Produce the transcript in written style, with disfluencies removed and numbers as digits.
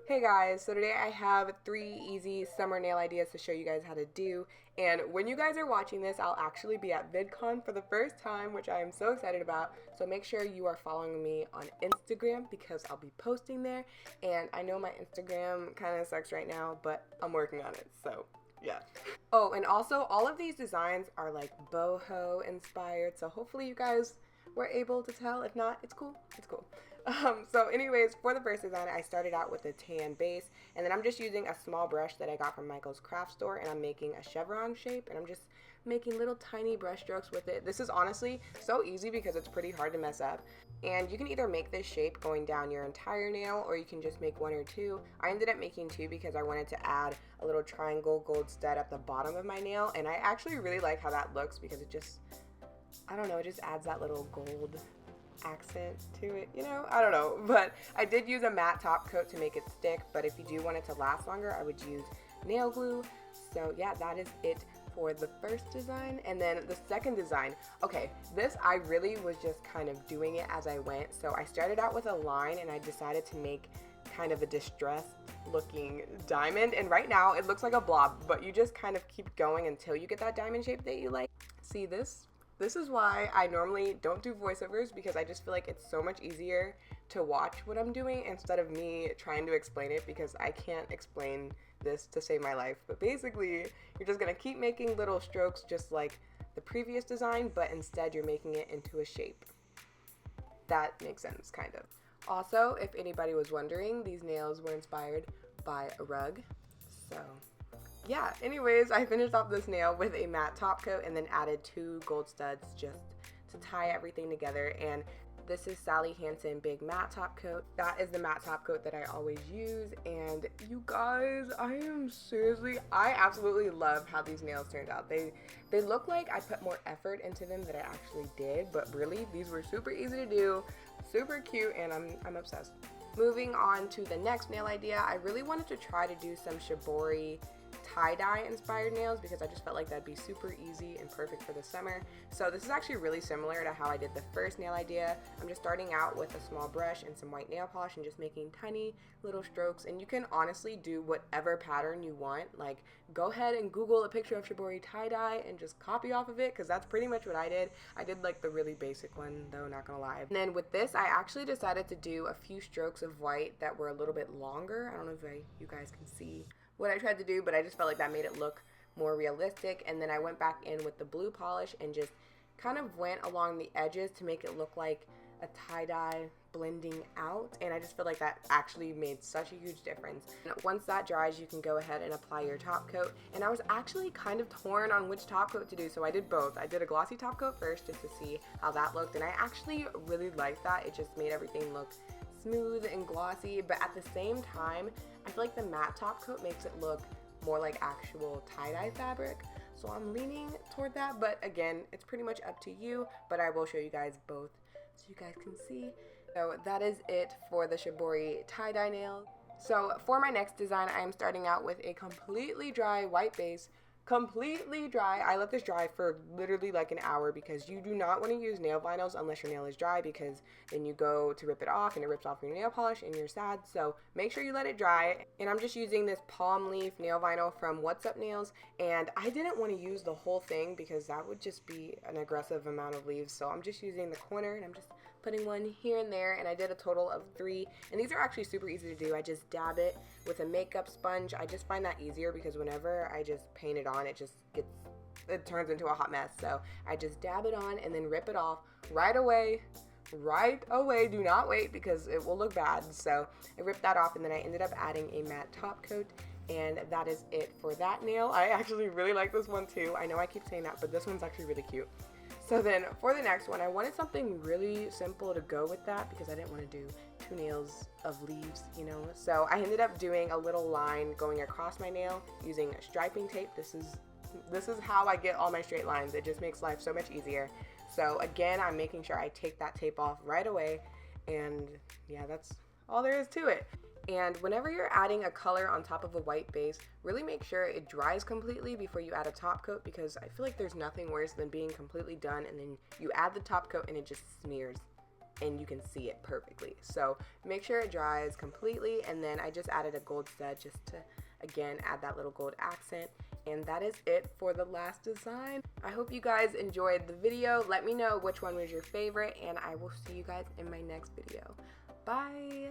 Hey guys, so today I have 3 easy summer nail ideas to show you guys how to do. And when you guys are watching this, I'll actually be at VidCon for the first time, which I am so excited about. So make sure you are following me on Instagram because I'll be posting there. And I know my Instagram kind of sucks right now, but I'm working on it, so yeah. Oh, and also all of these designs are like boho inspired, so hopefully you guys were able to tell. If not, it's cool. It's cool. So anyways, for the first design, I started out with a tan base, and then I'm just using a small brush that I got from Michael's craft store, and I'm making a chevron shape, and I'm just making little tiny brush strokes with it. This is honestly so easy because it's pretty hard to mess up. And you can either make this shape going down your entire nail, or you can just make one or two. I ended up making two because I wanted to add a little triangle gold stud at the bottom of my nail, and I actually really like how that looks because it just, I don't know, it just adds that little gold accent to it, you know? I don't know, but I did use a matte top coat to make it stick, but if you do want it to last longer, I would use nail glue. So yeah, that is it for the first design. And then the second design, okay, this I really was just kind of doing it as I went. So I started out with a line and I decided to make kind of a distressed looking diamond, and right now it looks like a blob, but you just kind of keep going until you get that diamond shape that you like. See this? This is why I normally don't do voiceovers, because I just feel like it's so much easier to watch what I'm doing instead of me trying to explain it, because I can't explain this to save my life. But basically, you're just gonna keep making little strokes just like the previous design, but instead you're making it into a shape. That makes sense, kind of. Also, if anybody was wondering, these nails were inspired by a rug. So yeah, anyways, I finished off this nail with a matte top coat and then added 2 gold studs just to tie everything together. And this is Sally Hansen Big Matte Top Coat. That is the matte top coat that I always use. And you guys, I absolutely love how these nails turned out. They look like I put more effort into them than I actually did, but really, these were super easy to do, super cute, and I'm obsessed. Moving on to the next nail idea, I really wanted to try to do some shibori tie-dye inspired nails because I just felt like that'd be super easy and perfect for the summer. So this is actually really similar to how I did the first nail idea. I'm just starting out with a small brush and some white nail polish and just making tiny little strokes, and you can honestly do whatever pattern you want. Like, go ahead and Google a picture of shibori tie-dye and just copy off of it, because that's pretty much what I did. I did like the really basic one though, not gonna lie. And then with this, I actually decided to do a few strokes of white that were a little bit longer. I don't know if you guys can see what I tried to do, but I just felt like that made it look more realistic. And then I went back in with the blue polish and just kind of went along the edges to make it look like a tie-dye blending out, and I just feel like that actually made such a huge difference. And once that dries, you can go ahead and apply your top coat, and I was actually kind of torn on which top coat to do, so I did both. I did a glossy top coat first just to see how that looked, and I actually really liked that. It just made everything look smooth and glossy, but at the same time, I feel like the matte top coat makes it look more like actual tie-dye fabric. So I'm leaning toward that, but again, it's pretty much up to you, but I will show you guys both so you guys can see. So that is it for the shibori tie-dye nail. So for my next design, I am starting out with a completely dry white base. Completely dry. I let this dry for literally like an hour because you do not want to use nail vinyls unless your nail is dry, because then you go to rip it off and it rips off your nail polish and you're sad. So make sure you let it dry. And I'm just using this palm leaf nail vinyl from What's Up Nails, and I didn't want to use the whole thing because that would just be an aggressive amount of leaves. So I'm just using the corner and I'm just putting one here and there, and I did a total of 3, and these are actually super easy to do. I just dab it with a makeup sponge. I just find that easier because whenever I just paint it on, it turns into a hot mess. So I just dab it on and then rip it off right away. Do not wait because it will look bad. So I ripped that off, and then I ended up adding a matte top coat, and that is it for that nail. I actually really like this one too. I know I keep saying that, but this one's actually really cute. So then for the next one, I wanted something really simple to go with that because I didn't want to do 2 nails of leaves, you know. So I ended up doing a little line going across my nail using striping tape. This is how I get all my straight lines. It just makes life so much easier. So again, I'm making sure I take that tape off right away, and yeah, that's all there is to it. And whenever you're adding a color on top of a white base, really make sure it dries completely before you add a top coat, because I feel like there's nothing worse than being completely done and then you add the top coat and it just smears. and you can see it perfectly. So make sure it dries completely, and then I just added a gold stud just to, again, add that little gold accent. And that is it for the last design. I hope you guys enjoyed the video. Let me know which one was your favorite, and I will see you guys in my next video. Bye!